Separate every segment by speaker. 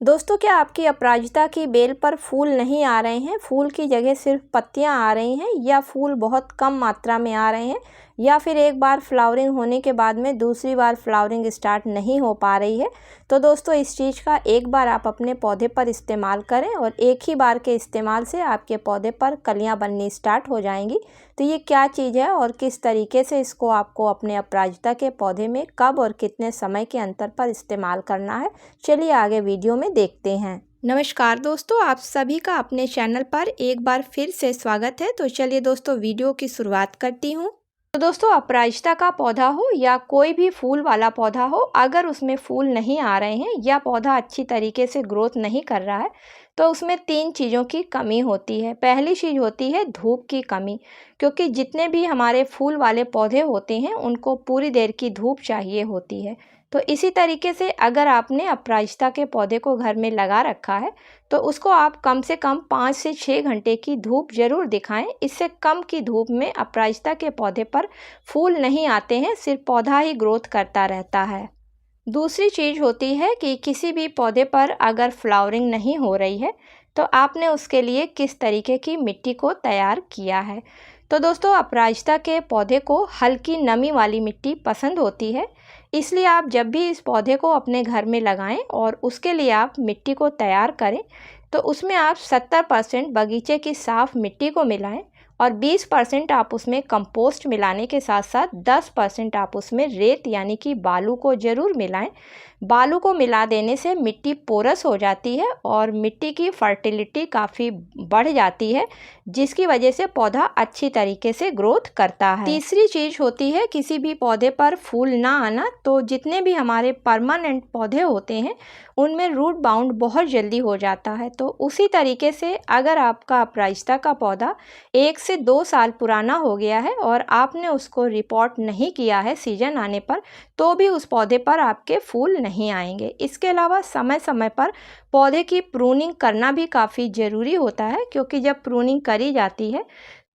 Speaker 1: दोस्तों, क्या आपकी अपराजिता की बेल पर फूल नहीं आ रहे हैं? फूल की जगह सिर्फ पत्तियां आ रही हैं, या फूल बहुत कम मात्रा में आ रहे हैं, या फिर एक बार फ्लावरिंग होने के बाद में दूसरी बार फ्लावरिंग स्टार्ट नहीं हो पा रही है? तो दोस्तों, इस चीज़ का एक बार आप अपने पौधे पर इस्तेमाल करें और एक ही बार के इस्तेमाल से आपके पौधे पर कलियां बननी स्टार्ट हो जाएंगी। तो ये क्या चीज़ है और किस तरीके से इसको आपको अपने अपराजिता के पौधे में कब और कितने समय के अंतर पर इस्तेमाल करना है, चलिए आगे वीडियो में देखते हैं। नमस्कार दोस्तों, आप सभी का अपने चैनल पर एक बार फिर से स्वागत है। तो चलिए दोस्तों, वीडियो की शुरुआत करती हूँ। तो दोस्तों, अपराजिता का पौधा हो या कोई भी फूल वाला पौधा हो, अगर उसमें फूल नहीं आ रहे हैं या पौधा अच्छी तरीके से ग्रोथ नहीं कर रहा है, तो उसमें 3 चीज़ों की कमी होती है। पहली चीज़ होती है धूप की कमी, क्योंकि जितने भी हमारे फूल वाले पौधे होते हैं उनको पूरी देर की धूप चाहिए होती है। तो इसी तरीके से अगर आपने अपराजिता के पौधे को घर में लगा रखा है, तो उसको आप कम से कम 5 से 6 घंटे की धूप ज़रूर दिखाएं। इससे कम की धूप में अपराजिता के पौधे पर फूल नहीं आते हैं, सिर्फ पौधा ही ग्रोथ करता रहता है। दूसरी चीज़ होती है कि किसी भी पौधे पर अगर फ्लावरिंग नहीं हो रही है, तो आपने उसके लिए किस तरीके की मिट्टी को तैयार किया है। तो दोस्तों, अपराजिता के पौधे को हल्की नमी वाली मिट्टी पसंद होती है, इसलिए आप जब भी इस पौधे को अपने घर में लगाएं और उसके लिए आप मिट्टी को तैयार करें, तो उसमें आप 70% बगीचे की साफ़ मिट्टी को मिलाएं और 20% आप उसमें कंपोस्ट मिलाने के साथ साथ 10% आप उसमें रेत यानी कि बालू को ज़रूर मिलाएं। बालू को मिला देने से मिट्टी पोरस हो जाती है और मिट्टी की फर्टिलिटी काफ़ी बढ़ जाती है, जिसकी वजह से पौधा अच्छी तरीके से ग्रोथ करता है। तीसरी चीज़ होती है किसी भी पौधे पर फूल ना आना। तो जितने भी हमारे परमानेंट पौधे होते हैं उनमें रूट बाउंड बहुत जल्दी हो जाता है। तो उसी तरीके से अगर आपका अपराजिता का पौधा 1 से 2 साल पुराना हो गया है और आपने उसको रिपोर्ट नहीं किया है सीजन आने पर, तो भी उस पौधे पर आपके फूल नहीं आएंगे। इसके अलावा समय समय पर पौधे की प्रूनिंग करना भी काफ़ी ज़रूरी होता है, क्योंकि जब प्रूनिंग करी जाती है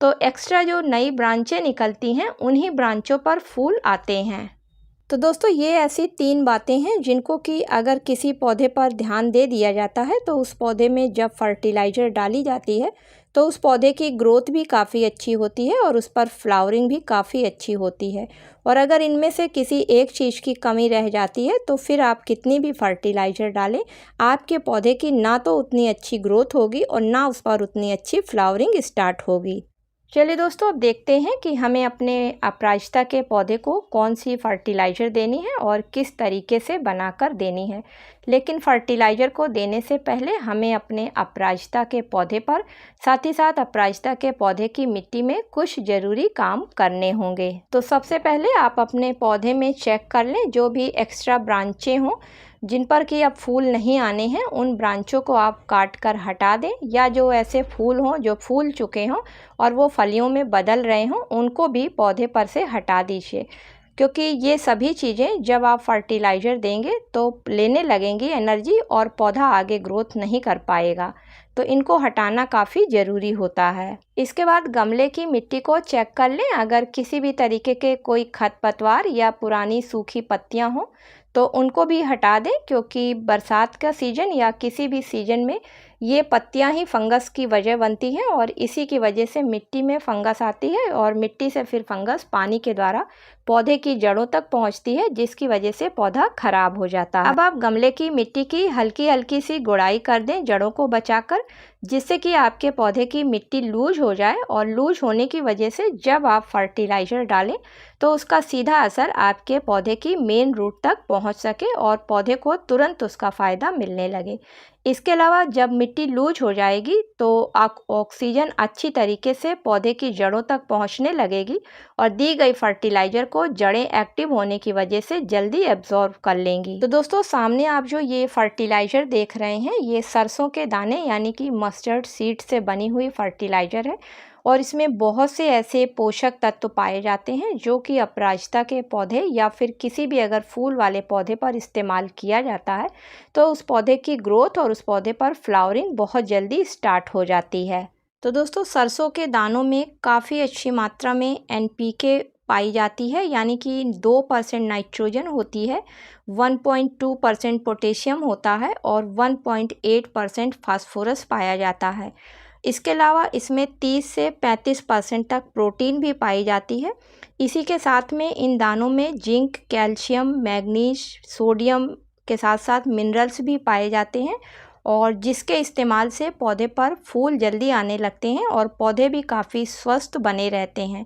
Speaker 1: तो एक्स्ट्रा जो नई ब्रांचें निकलती हैं उन्हीं ब्रांचों पर फूल आते हैं। तो दोस्तों, ये ऐसी 3 बातें हैं जिनको कि अगर किसी पौधे पर ध्यान दे दिया जाता है, तो उस पौधे में जब फर्टिलाइज़र डाली जाती है तो उस पौधे की ग्रोथ भी काफ़ी अच्छी होती है और उस पर फ्लावरिंग भी काफ़ी अच्छी होती है। और अगर इनमें से किसी एक चीज़ की कमी रह जाती है, तो फिर आप कितनी भी फर्टिलाइज़र डालें, आपके पौधे की ना तो उतनी अच्छी ग्रोथ होगी और ना उस पर उतनी अच्छी फ्लावरिंग स्टार्ट होगी। चलिए दोस्तों, अब देखते हैं कि हमें अपने अपराजिता के पौधे को कौन सी फर्टिलाइज़र देनी है और किस तरीके से बनाकर देनी है। लेकिन फर्टिलाइज़र को देने से पहले हमें अपने अपराजिता के पौधे पर साथ ही साथ अपराजिता के पौधे की मिट्टी में कुछ ज़रूरी काम करने होंगे। तो सबसे पहले आप अपने पौधे में चेक कर लें, जो भी एक्स्ट्रा ब्रांचें हों जिन पर कि अब फूल नहीं आने हैं, उन ब्रांचों को आप काट कर हटा दें, या जो ऐसे फूल हों जो फूल चुके हों और वो फलियों में बदल रहे हों, उनको भी पौधे पर से हटा दीजिए। क्योंकि ये सभी चीज़ें जब आप फर्टिलाइज़र देंगे तो लेने लगेंगी एनर्जी और पौधा आगे ग्रोथ नहीं कर पाएगा। तो इनको हटाना काफ़ी ज़रूरी होता है। इसके बाद गमले की मिट्टी को चेक कर लें, अगर किसी भी तरीके के कोई खरपतवार या पुरानी सूखी पत्तियां हों तो उनको भी हटा दें, क्योंकि बरसात का सीज़न या किसी भी सीज़न में ये पत्तियां ही फंगस की वजह बनती हैं और इसी की वजह से मिट्टी में फंगस आती है और मिट्टी से फिर फंगस पानी के द्वारा पौधे की जड़ों तक पहुंचती है, जिसकी वजह से पौधा खराब हो जाता है। अब आप गमले की मिट्टी की हल्की हल्की सी गुड़ाई कर दें जड़ों को बचाकर, जिससे कि आपके पौधे की मिट्टी लूज हो जाए और लूज होने की वजह से जब आप फर्टिलाइज़र डालें तो उसका सीधा असर आपके पौधे की मेन रूट तक पहुंच सके और पौधे को तुरंत उसका फ़ायदा मिलने लगे। इसके अलावा जब मिट्टी लूज हो जाएगी तो ऑक्सीजन अच्छी तरीके से पौधे की जड़ों तक पहुंचने लगेगी और दी गई फर्टिलाइज़र को जड़ें एक्टिव होने की वजह से जल्दी एब्जॉर्ब कर लेंगी। तो दोस्तों, सामने आप जो ये फर्टिलाइज़र देख रहे हैं, ये सरसों के दाने यानी कि मस्टर्ड सीड से बनी हुई फर्टिलाइज़र है और इसमें बहुत से ऐसे पोषक तत्व पाए जाते हैं जो कि अपराजिता के पौधे या फिर किसी भी अगर फूल वाले पौधे पर इस्तेमाल किया जाता है तो उस पौधे की ग्रोथ और उस पौधे पर फ्लावरिंग बहुत जल्दी स्टार्ट हो जाती है। तो दोस्तों, सरसों के दानों में काफ़ी अच्छी मात्रा में NPK पाई जाती है, यानी कि 2% नाइट्रोजन होती है, 1.2% पोटेशियम होता है और 1.8% फास्फोरस पाया जाता है। इसके अलावा इसमें 30 से 35% तक प्रोटीन भी पाई जाती है। इसी के साथ में इन दानों में जिंक, कैल्शियम, मैग्नीज, सोडियम के साथ साथ मिनरल्स भी पाए जाते हैं और जिसके इस्तेमाल से पौधे पर फूल जल्दी आने लगते हैं और पौधे भी काफ़ी स्वस्थ बने रहते हैं।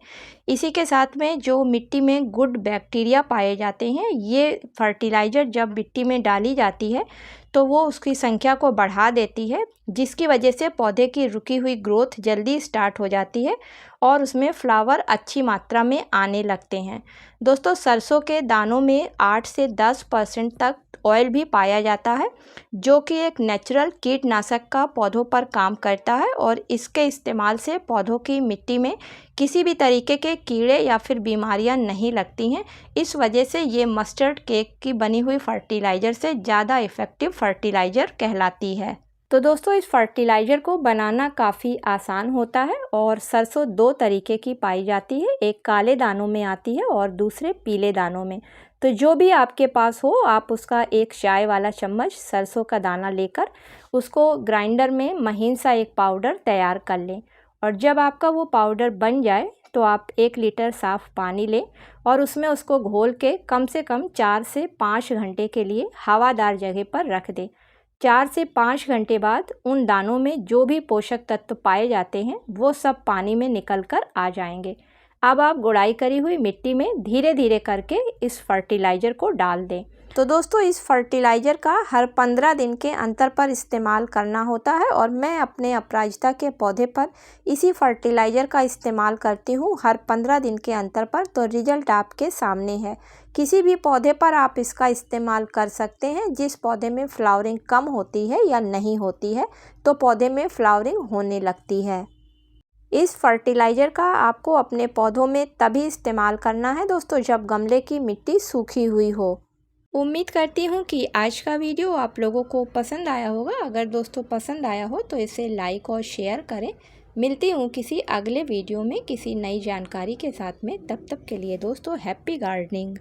Speaker 1: इसी के साथ में जो मिट्टी में गुड बैक्टीरिया पाए जाते हैं, ये फर्टिलाइज़र जब मिट्टी में डाली जाती है तो वो उसकी संख्या को बढ़ा देती है, जिसकी वजह से पौधे की रुकी हुई ग्रोथ जल्दी स्टार्ट हो जाती है और उसमें फ्लावर अच्छी मात्रा में आने लगते हैं। दोस्तों, सरसों के दानों में 8 से 10% तक ऑयल भी पाया जाता है, जो कि एक नेचुरल कीटनाशक का पौधों पर काम करता है और इसके इस्तेमाल से पौधों की मिट्टी में किसी भी तरीके के कीड़े या फिर बीमारियां नहीं लगती हैं। इस वजह से ये मस्टर्ड केक की बनी हुई फर्टिलाइज़र से ज़्यादा इफ़ेक्टिव फर्टिलाइज़र कहलाती है। तो दोस्तों, इस फर्टिलाइज़र को बनाना काफ़ी आसान होता है और सरसों 2 तरीके की पाई जाती है, एक काले दानों में आती है और दूसरे पीले दानों में। तो जो भी आपके पास हो, आप उसका 1 चाय वाला चम्मच सरसों का दाना लेकर उसको ग्राइंडर में महीन सा एक पाउडर तैयार कर लें और जब आपका वो पाउडर बन जाए तो आप 1 लीटर साफ़ पानी लें और उसमें उसको घोल के कम से कम 4 से 5 घंटे के लिए हवादार जगह पर रख दें। 4 से 5 घंटे बाद उन दानों में जो भी पोषक तत्व पाए जाते हैं वो सब पानी में निकल कर आ जाएंगे। अब आप गुड़ाई करी हुई मिट्टी में धीरे धीरे करके इस फर्टिलाइज़र को डाल दें। तो दोस्तों, इस फर्टिलाइज़र का हर 15 दिन के अंतर पर इस्तेमाल करना होता है और मैं अपने अपराजिता के पौधे पर इसी फर्टिलाइज़र का इस्तेमाल करती हूँ हर 15 दिन के अंतर पर। तो रिज़ल्ट आपके सामने है। किसी भी पौधे पर आप इसका इस्तेमाल कर सकते हैं जिस पौधे में फ्लावरिंग कम होती है या नहीं होती है, तो पौधे में फ्लावरिंग होने लगती है। इस फर्टिलाइज़र का आपको अपने पौधों में तभी इस्तेमाल करना है दोस्तों जब गमले की मिट्टी सूखी हुई हो। उम्मीद करती हूँ कि आज का वीडियो आप लोगों को पसंद आया होगा। अगर दोस्तों पसंद आया हो तो इसे लाइक और शेयर करें। मिलती हूँ किसी अगले वीडियो में किसी नई जानकारी के साथ में। तब तक के लिए दोस्तों हैप्पी गार्डनिंग।